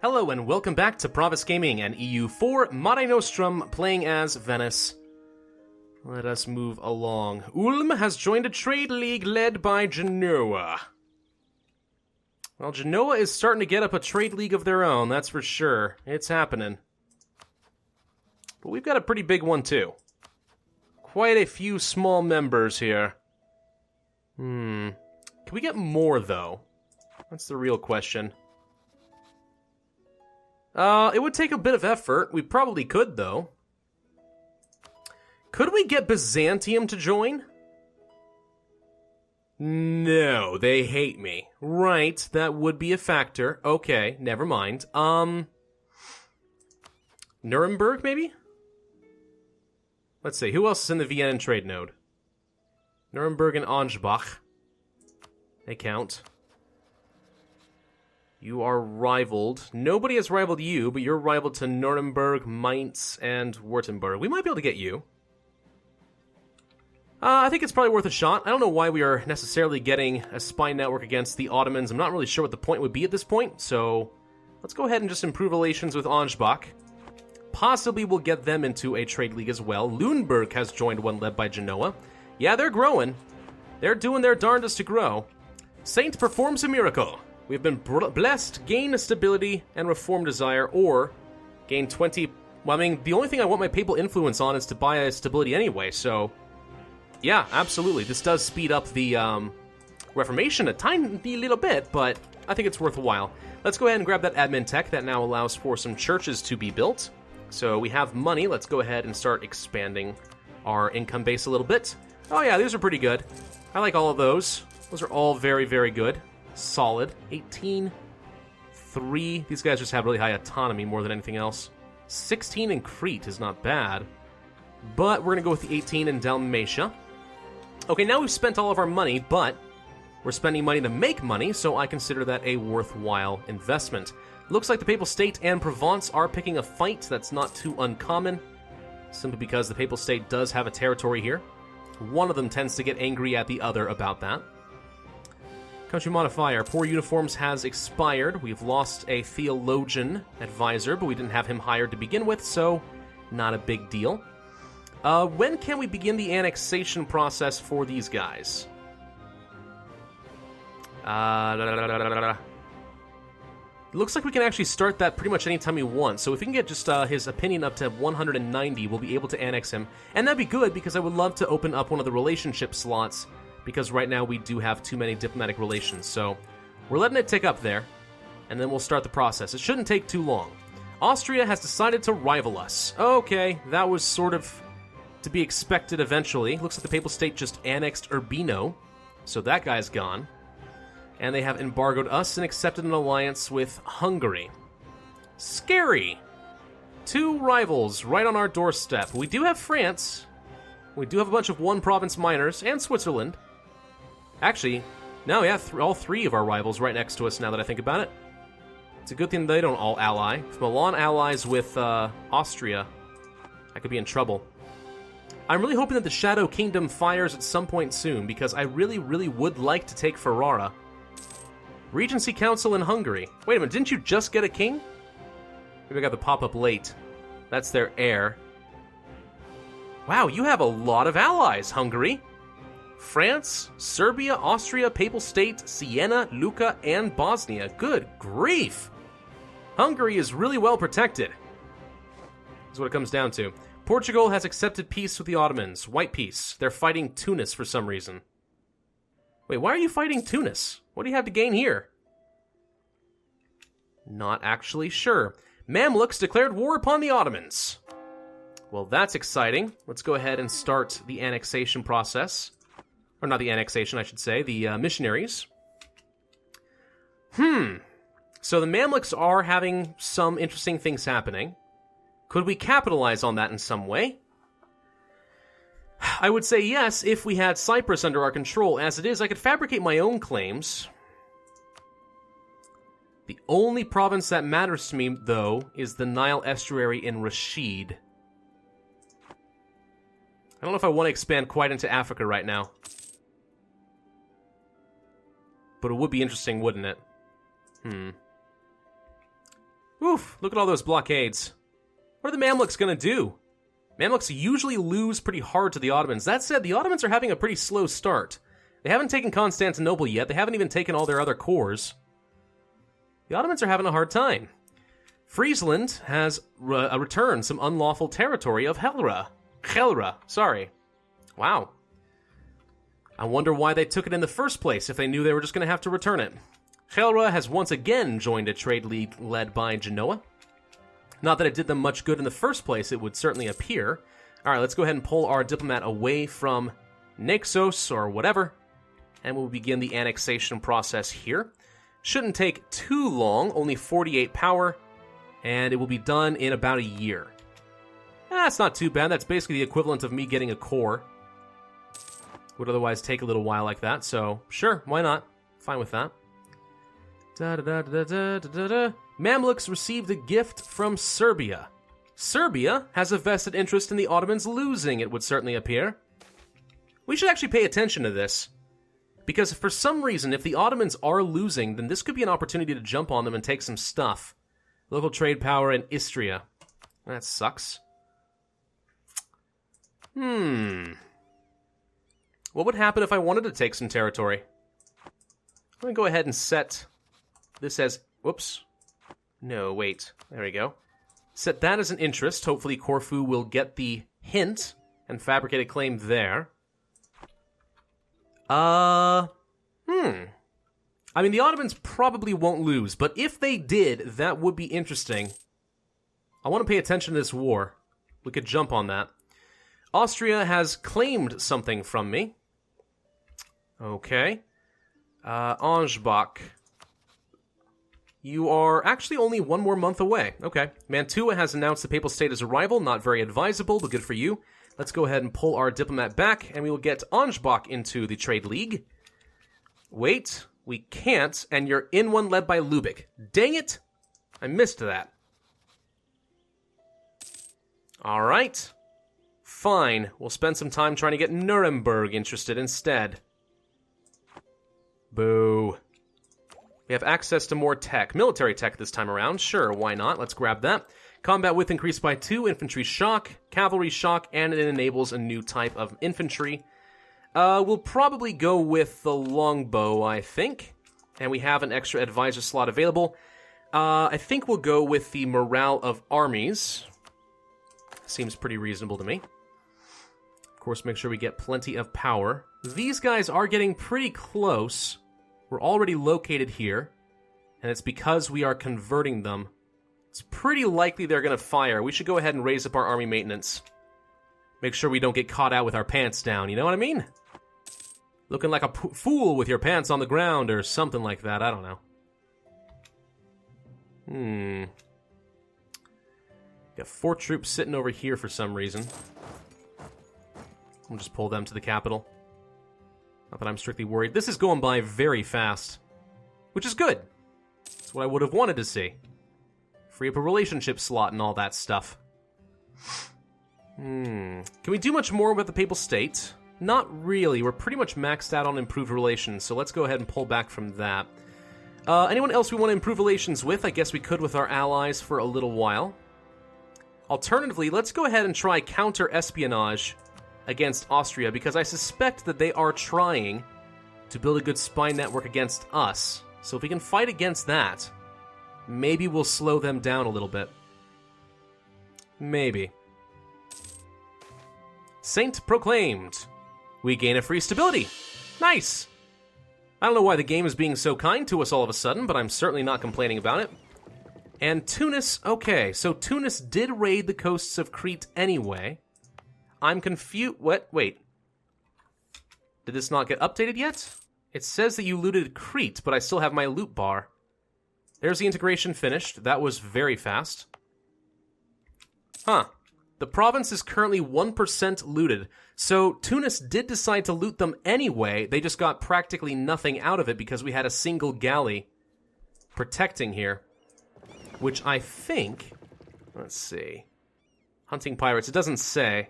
Hello and welcome back to Pravus Gaming and EU4 Mare Nostrum, playing as Venice. Let us move along. Ulm has joined a trade league led by Genoa. Well, Genoa is starting to get up a trade league of their own, that's for sure. It's happening. But we've got a pretty big one too. Quite a few small members here. Can we get more though? That's the real question. It would take a bit of effort. We probably could, though. Could we get Byzantium to join? No, they hate me. Right, that would be a factor. Okay, never mind. Nuremberg, maybe? Let's see, who else is in the Vienna trade node? Nuremberg and Ansbach. They count. You are rivaled. Nobody has rivaled you, but you're rivaled to Nuremberg, Mainz, and Württemberg. We might be able to get you. I think it's probably worth a shot. I don't know why we are necessarily getting a spy network against the Ottomans. I'm not really sure what the point would be at this point, so let's go ahead and just improve relations with Ansbach. Possibly we'll get them into a trade league as well. Lüneburg has joined one led by Genoa. Yeah, they're growing. They're doing their darndest to grow. Saint performs a miracle. We've been blessed, gain stability and reform desire, or gain 20... Well, I mean, the only thing I want my papal influence on is to buy a stability anyway, so... Yeah, absolutely. This does speed up the Reformation a tiny little bit, but I think it's worthwhile. Let's go ahead and grab that admin tech that now allows for some churches to be built. So we have money. Let's go ahead and start expanding our income base a little bit. Oh yeah, these are pretty good. I like all of those. Those are all very, very good. Solid. 18, 3. These guys just have really high autonomy more than anything else. 16 in Crete is not bad. But we're going to go with the 18 in Dalmatia. Okay, now we've spent all of our money, but we're spending money to make money, so I consider that a worthwhile investment. Looks like the Papal State and Provence are picking a fight. That's not too uncommon, simply because the Papal State does have a territory here. One of them tends to get angry at the other about that. Country modifier. Poor uniforms has expired. We've lost a theologian advisor, but we didn't have him hired to begin with, so not a big deal. When can we begin the annexation process for these guys? Looks like we can actually start that pretty much anytime we want. So if we can get just his opinion up to 190, we'll be able to annex him. And that'd be good, because I would love to open up one of the relationship slots, because right now we do have too many diplomatic relations. So we're letting it tick up there, and then we'll start the process. It shouldn't take too long. Austria has decided to rival us. Okay, that was sort of to be expected eventually. Looks like the Papal State just annexed Urbino, so that guy's gone. And they have embargoed us and accepted an alliance with Hungary. Scary! 2 rivals right on our doorstep. We do have France. We do have a bunch of one-province minors, and Switzerland. Actually, no, yeah, all 3 of our rivals right next to us now that I think about it. It's a good thing they don't all ally. If Milan allies with Austria, I could be in trouble. I'm really hoping that the Shadow Kingdom fires at some point soon, because I really, really would like to take Ferrara. Regency Council in Hungary. Wait a minute, didn't you just get a king? Maybe I got the pop-up late. That's their heir. Wow, you have a lot of allies, Hungary. France, Serbia, Austria, Papal State, Siena, Lucca, and Bosnia. Good grief! Hungary is really well protected. That's what it comes down to. Portugal has accepted peace with the Ottomans. White peace. They're fighting Tunis for some reason. Wait, why are you fighting Tunis? What do you have to gain here? Not actually sure. Mamluks declared war upon the Ottomans. Well, that's exciting. Let's go ahead and start the annexation process. Or not the annexation, I should say. The missionaries. So the Mamluks are having some interesting things happening. Could we capitalize on that in some way? I would say yes if we had Cyprus under our control. As it is, I could fabricate my own claims. The only province that matters to me, though, is the Nile estuary in Rashid. I don't know if I want to expand quite into Africa right now. But it would be interesting, wouldn't it? Oof, look at all those blockades. What are the Mamluks going to do? Mamluks usually lose pretty hard to the Ottomans. That said, the Ottomans are having a pretty slow start. They haven't taken Constantinople yet. They haven't even taken all their other cores. The Ottomans are having a hard time. Friesland has returned some unlawful territory of Helra, sorry. Wow. I wonder why they took it in the first place if they knew they were just going to have to return it. Helra has once again joined a trade league led by Genoa. Not that it did them much good in the first place, it would certainly appear. Alright, let's go ahead and pull our diplomat away from Naxos or whatever, and we'll begin the annexation process here. Shouldn't take too long, only 48 power, and it will be done in about a year. That's not too bad, that's basically the equivalent of me getting a core. Would otherwise take a little while like that, so sure, why not? Fine with that. Mamluks received a gift from Serbia. Serbia has a vested interest in the Ottomans losing, it would certainly appear. We should actually pay attention to this, because for some reason, if the Ottomans are losing, then this could be an opportunity to jump on them and take some stuff. Local trade power in Istria. That sucks. What would happen if I wanted to take some territory? I'm going to go ahead and set this as... Whoops. No, wait. There we go. Set that as an interest. Hopefully Corfu will get the hint and fabricate a claim there. I mean, the Ottomans probably won't lose, but if they did, that would be interesting. I want to pay attention to this war. We could jump on that. Austria has claimed something from me. Okay. Angebach. You are actually only one more month away. Okay. Mantua has announced the Papal State's arrival. Not very advisable, but good for you. Let's go ahead and pull our diplomat back, and we will get Angebach into the Trade League. Wait, we can't, and you're in one led by Lubeck. Dang it! I missed that. Alright. Fine. We'll spend some time trying to get Nuremberg interested instead. Boo. We have access to more tech. Military tech this time around. Sure, why not? Let's grab that. Combat width increased by 2, infantry shock, cavalry shock, and it enables a new type of infantry. We'll probably go with the longbow, I think. And we have an extra advisor slot available. I think we'll go with the morale of armies. Seems pretty reasonable to me. Of course, make sure we get plenty of power. These guys are getting pretty close. We're already located here, and it's because we are converting them. It's pretty likely they're going to fire. We should go ahead and raise up our army maintenance. Make sure we don't get caught out with our pants down, you know what I mean? Looking like a fool with your pants on the ground or something like that, I don't know. Got 4 troops sitting over here for some reason. We'll just pull them to the capital. Not that I'm strictly worried. This is going by very fast, which is good. That's what I would have wanted to see. Free up a relationship slot and all that stuff. Can we do much more with the Papal State? Not really. We're pretty much maxed out on improved relations, so let's go ahead and pull back from that. Anyone else we want to improve relations with? I guess we could with our allies for a little while. Alternatively, let's go ahead and try counter-espionage against Austria, because I suspect that they are trying to build a good spy network against us. So if we can fight against that, maybe we'll slow them down a little bit. Maybe. Saint proclaimed. We gain a free stability. Nice! I don't know why the game is being so kind to us all of a sudden, but I'm certainly not complaining about it. And Tunis, okay, so Tunis did raid the coasts of Crete anyway. I'm confused. What? Wait. Did this not get updated yet? It says that you looted Crete, but I still have my loot bar. There's the integration finished. That was very fast. Huh. The province is currently 1% looted. So Tunis did decide to loot them anyway. They just got practically nothing out of it because we had a single galley protecting here. Which I think... Let's see. Hunting pirates. It doesn't say.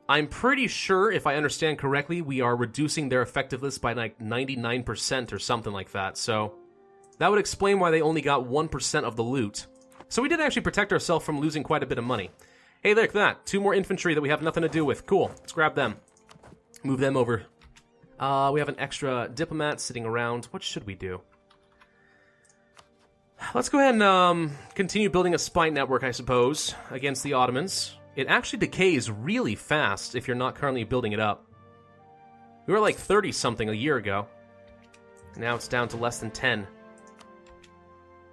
I'm pretty sure, if I understand correctly, we are reducing their effectiveness by like 99% or something like that. So That would explain why they only got 1% of the loot. So we did actually protect ourselves from losing quite a bit of money. Hey, look at that. 2 more infantry that we have nothing to do with. Cool. Let's grab them. Move them over. We have an extra diplomat sitting around. What should we do? Let's go ahead and continue building a spy network, I suppose, against the Ottomans. It actually decays really fast if you're not currently building it up. We were like 30-something a year ago. Now it's down to less than 10.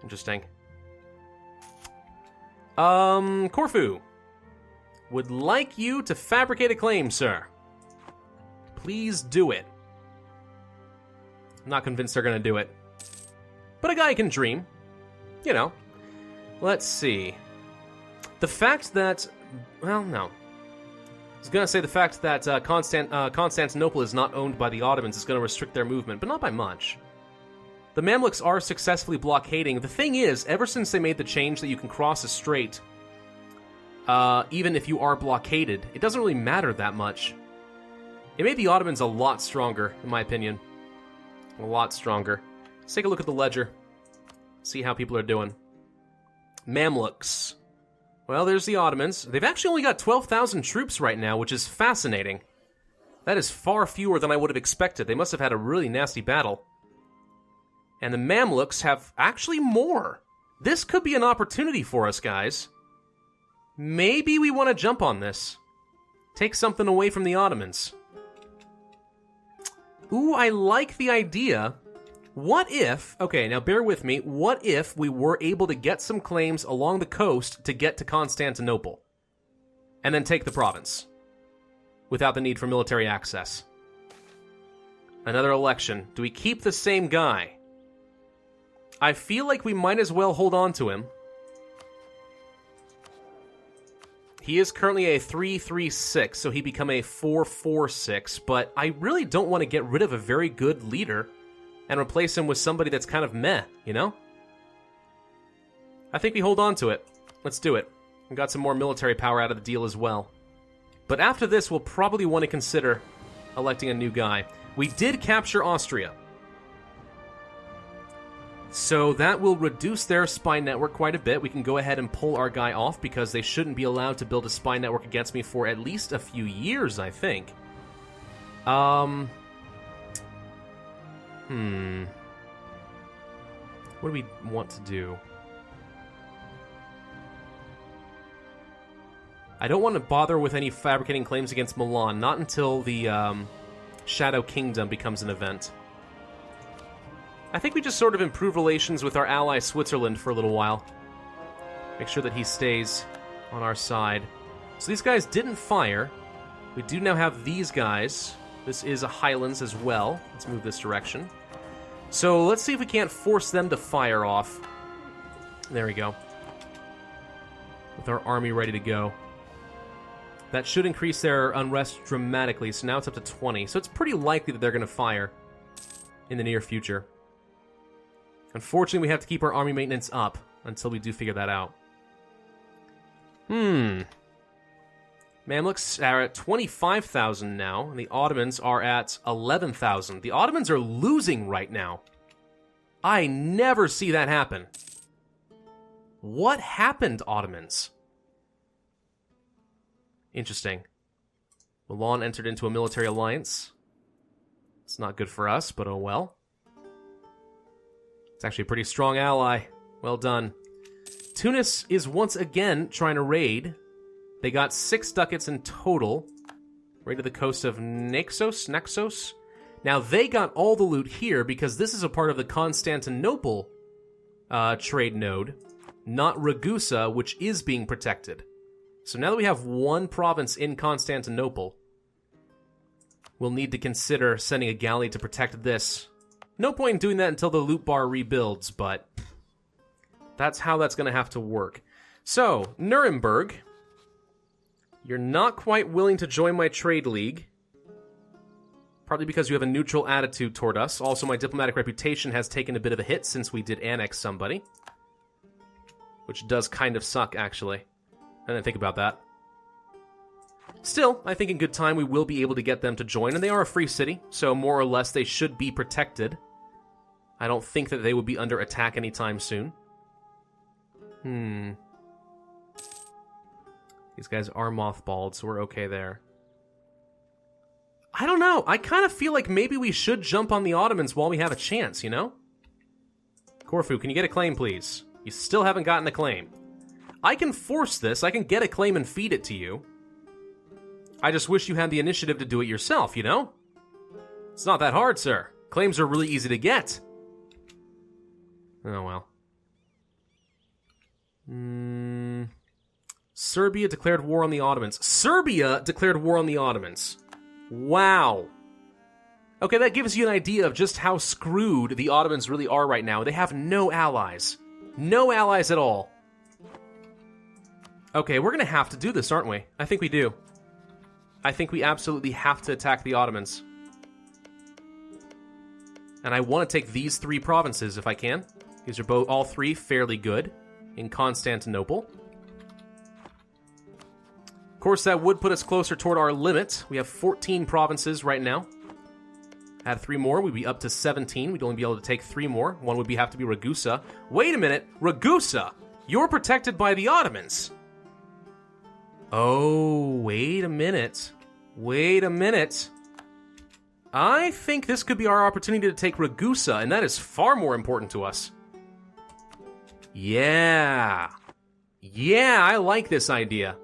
Interesting. Corfu. Would like you to fabricate a claim, sir. Please do it. I'm not convinced they're going to do it. But a guy can dream. You know. Let's see. The fact that... Well, no. I was going to say the fact that Constantinople is not owned by the Ottomans is going to restrict their movement, but not by much. The Mamluks are successfully blockading. The thing is, ever since they made the change that you can cross a strait, even if you are blockaded, it doesn't really matter that much. It made the Ottomans a lot stronger, in my opinion. A lot stronger. Let's take a look at the ledger. See how people are doing. Mamluks. Well, there's the Ottomans. They've actually only got 12,000 troops right now, which is fascinating. That is far fewer than I would have expected. They must have had a really nasty battle. And the Mamluks have actually more. This could be an opportunity for us, guys. Maybe we want to jump on this. Take something away from the Ottomans. Ooh, I like the idea. What if... Okay, now bear with me. What if we were able to get some claims along the coast to get to Constantinople? And then take the province. Without the need for military access. Another election. Do we keep the same guy? I feel like we might as well hold on to him. He is currently a 3-3-6, so he become a 4-4-6, but I really don't want to get rid of a very good leader and replace him with somebody that's kind of meh, you know? I think we hold on to it. Let's do it. We got some more military power out of the deal as well. But after this, we'll probably want to consider electing a new guy. We did capture Austria. So that will reduce their spy network quite a bit. We can go ahead and pull our guy off because they shouldn't be allowed to build a spy network against me for at least a few years, I think. What do we want to do? I don't want to bother with any fabricating claims against Milan, not until the Shadow Kingdom becomes an event. I think we just sort of improve relations with our ally Switzerland for a little while. Make sure that he stays on our side. So these guys didn't fire. We do now have these guys. This is a Highlands as well. Let's move this direction. So let's see if we can't force them to fire off. There we go. With our army ready to go. That should increase their unrest dramatically, so now it's up to 20. So it's pretty likely that they're going to fire in the near future. Unfortunately, we have to keep our army maintenance up until we do figure that out. Mamluks are at 25,000 now, and the Ottomans are at 11,000. The Ottomans are losing right now. I never see that happen. What happened, Ottomans? Interesting. Milan entered into a military alliance. It's not good for us, but oh well. It's actually a pretty strong ally. Well done. Tunis is once again trying to raid. They got 6 ducats in total. Raided the coast of Naxos. Now, they got all the loot here because this is a part of the Constantinople trade node, not Ragusa, which is being protected. So now that we have one province in Constantinople, we'll need to consider sending a galley to protect this. No point in doing that until the loot bar rebuilds, but that's how that's going to have to work. So, Nuremberg, you're not quite willing to join my trade league. Partly because you have a neutral attitude toward us. Also, my diplomatic reputation has taken a bit of a hit since we did annex somebody. Which does kind of suck, actually. I didn't think about that. Still, I think in good time we will be able to get them to join, and they are a free city, so more or less they should be protected. I don't think that they would be under attack anytime soon. These guys are mothballed, so we're okay there. I don't know. I kind of feel like maybe we should jump on the Ottomans while we have a chance, you know? Corfu, can you get a claim, please? You still haven't gotten a claim. I can force this. I can get a claim and feed it to you. I just wish you had the initiative to do it yourself, you know? It's not that hard, sir. Claims are really easy to get. Oh, well. Serbia declared war on the Ottomans. Serbia declared war on the Ottomans. Wow. Okay, that gives you an idea of just how screwed the Ottomans really are right now. They have no allies. No allies at all. Okay, we're going to have to do this, aren't we? I think we do. I think we absolutely have to attack the Ottomans. And I want to take these 3 provinces if I can. These are all 3 fairly good in Constantinople. Of course, that would put us closer toward our limit. We have 14 provinces right now. Add 3 more, we'd be up to 17. We'd only be able to take 3 more. One would have to be Ragusa. Wait a minute, Ragusa! You're protected by the Ottomans! Oh, wait a minute. Wait a minute. I think this could be our opportunity to take Ragusa, and that is far more important to us. Yeah. Yeah, I like this idea.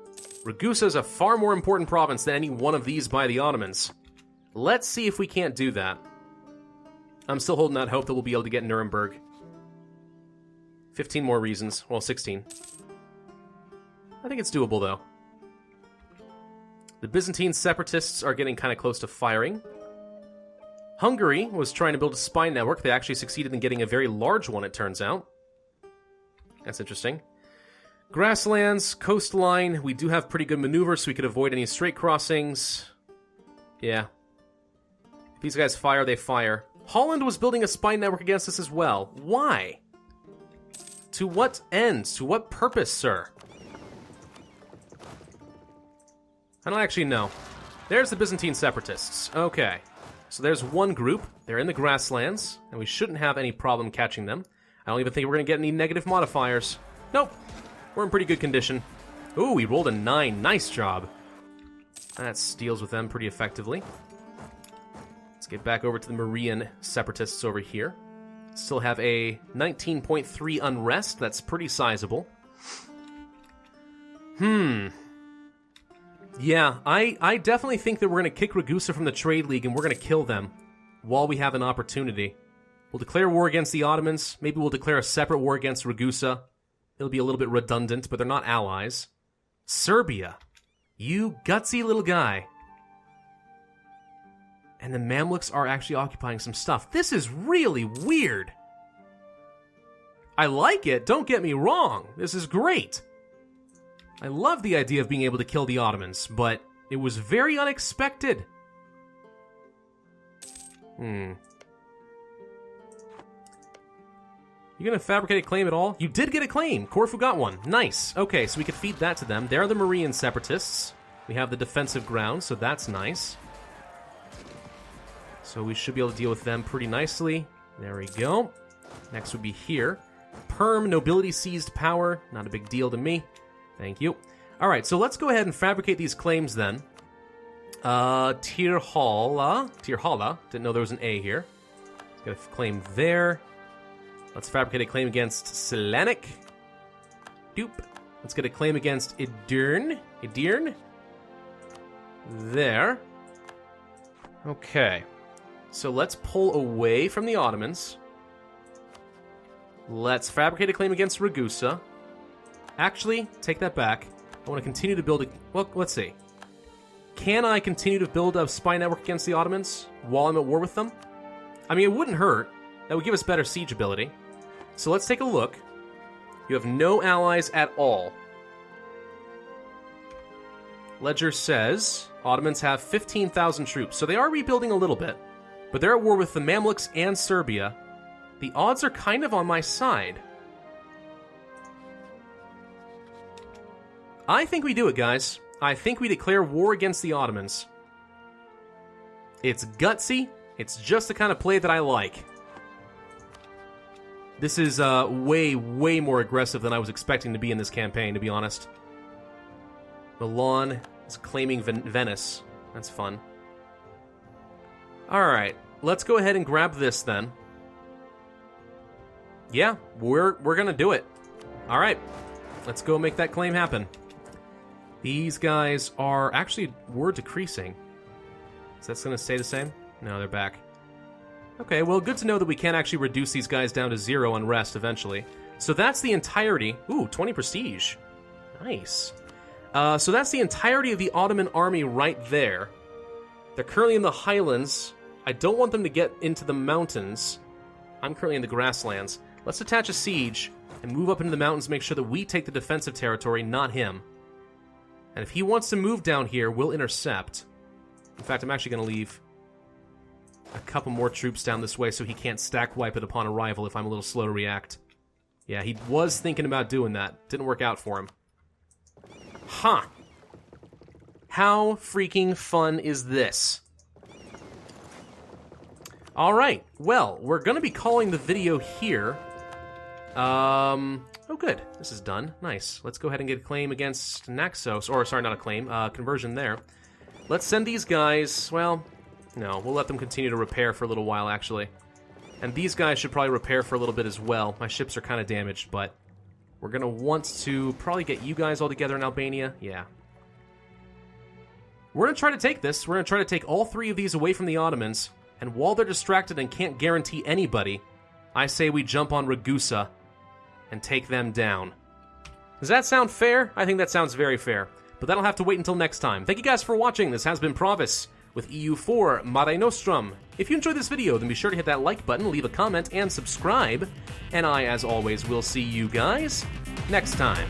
Ragusa is a far more important province than any one of these by the Ottomans. Let's see if we can't do that. I'm still holding out hope that we'll be able to get Nuremberg. 15 more reasons. Well, 16. I think it's doable, though. The Byzantine separatists are getting kind of close to firing. Hungary was trying to build a spy network. They actually succeeded in getting a very large one, it turns out. That's interesting. Grasslands, coastline. We do have pretty good maneuvers, so we could avoid any strait crossings. Yeah. If these guys fire, they fire. Holland was building a spy network against us as well. Why? To what end? To what purpose, sir? I don't actually know. There's the Byzantine separatists. Okay. So there's one group. They're in the grasslands, and we shouldn't have any problem catching them. I don't even think we're going to get any negative modifiers. Nope. We're in pretty good condition. Ooh, we rolled a 9. Nice job. That deals with them pretty effectively. Let's get back over to the Marian separatists over here. Still have a 19.3 unrest. That's pretty sizable. Yeah, I definitely think that we're going to kick Ragusa from the Trade League and we're going to kill them while we have an opportunity. We'll declare war against the Ottomans. Maybe we'll declare a separate war against Ragusa. It'll be a little bit redundant, but they're not allies. Serbia. You gutsy little guy. And the Mamluks are actually occupying some stuff. This is really weird. I like it, don't get me wrong. This is great. I love the idea of being able to kill the Ottomans, but it was very unexpected. You gonna fabricate a claim at all? You did get a claim! Corfu got one. Nice. Okay, so we could feed that to them. They're the Marian separatists. We have the defensive ground, so that's nice. So we should be able to deal with them pretty nicely. There we go. Next would be here. Perm, nobility seized power. Not a big deal to me. Thank you. Alright, so let's go ahead and fabricate these claims then. Tirhala. Didn't know there was an A here. Let's get a claim there. Let's fabricate a claim against Selanik. Doop. Let's get a claim against Edirne. There. Okay. So let's pull away from the Ottomans. Let's fabricate a claim against Ragusa. Actually, take that back. I want to continue to build a... Well, let's see. Can I continue to build a spy network against the Ottomans while I'm at war with them? I mean, it wouldn't hurt. That would give us better siege ability. So let's take a look. You have no allies at all. Ledger says Ottomans have 15,000 troops, so they are rebuilding a little bit. But they're at war with the Mamluks and Serbia. The odds are kind of on my side. I think we do it, guys. I think we declare war against the Ottomans. It's gutsy. It's just the kind of play that I like. This is way, way more aggressive than I was expecting to be in this campaign, to be honest. Milan is claiming Venice. That's fun. Alright, let's go ahead and grab this then. Yeah, we're gonna do it. Alright, let's go make that claim happen. These guys are actually, we're decreasing. Is that gonna stay the same? No, they're back. Okay, well, good to know that we can actually reduce these guys down to 0 on rest eventually. So that's the entirety. Ooh, 20 prestige. Nice. So that's the entirety of the Ottoman army right there. They're currently in the highlands. I don't want them to get into the mountains. I'm currently in the grasslands. Let's attach a siege and move up into the mountains, make sure that we take the defensive territory, not him. And if he wants to move down here, we'll intercept. In fact, I'm actually going to leave a couple more troops down this way so he can't stack wipe it upon arrival if I'm a little slow to react. Yeah, he was thinking about doing that. Didn't work out for him. Huh. How freaking fun is this? Alright, well, we're going to be calling the video here. Oh good, this is done. Nice. Let's go ahead and get a claim against Naxos, or sorry, not a claim, conversion there. Let's send these guys, well, no, we'll let them continue to repair for a little while, actually. And these guys should probably repair for a little bit as well. My ships are kind of damaged, but we're going to want to probably get you guys all together in Albania. Yeah. We're going to try to take this. We're going to try to take all 3 of these away from the Ottomans. And while they're distracted and can't guarantee anybody, I say we jump on Ragusa and take them down. Does that sound fair? I think that sounds very fair. But that'll have to wait until next time. Thank you guys for watching. This has been Pravus with EU4 Mare Nostrum. If you enjoyed this video, then be sure to hit that like button, leave a comment, and subscribe. And I, as always, will see you guys next time.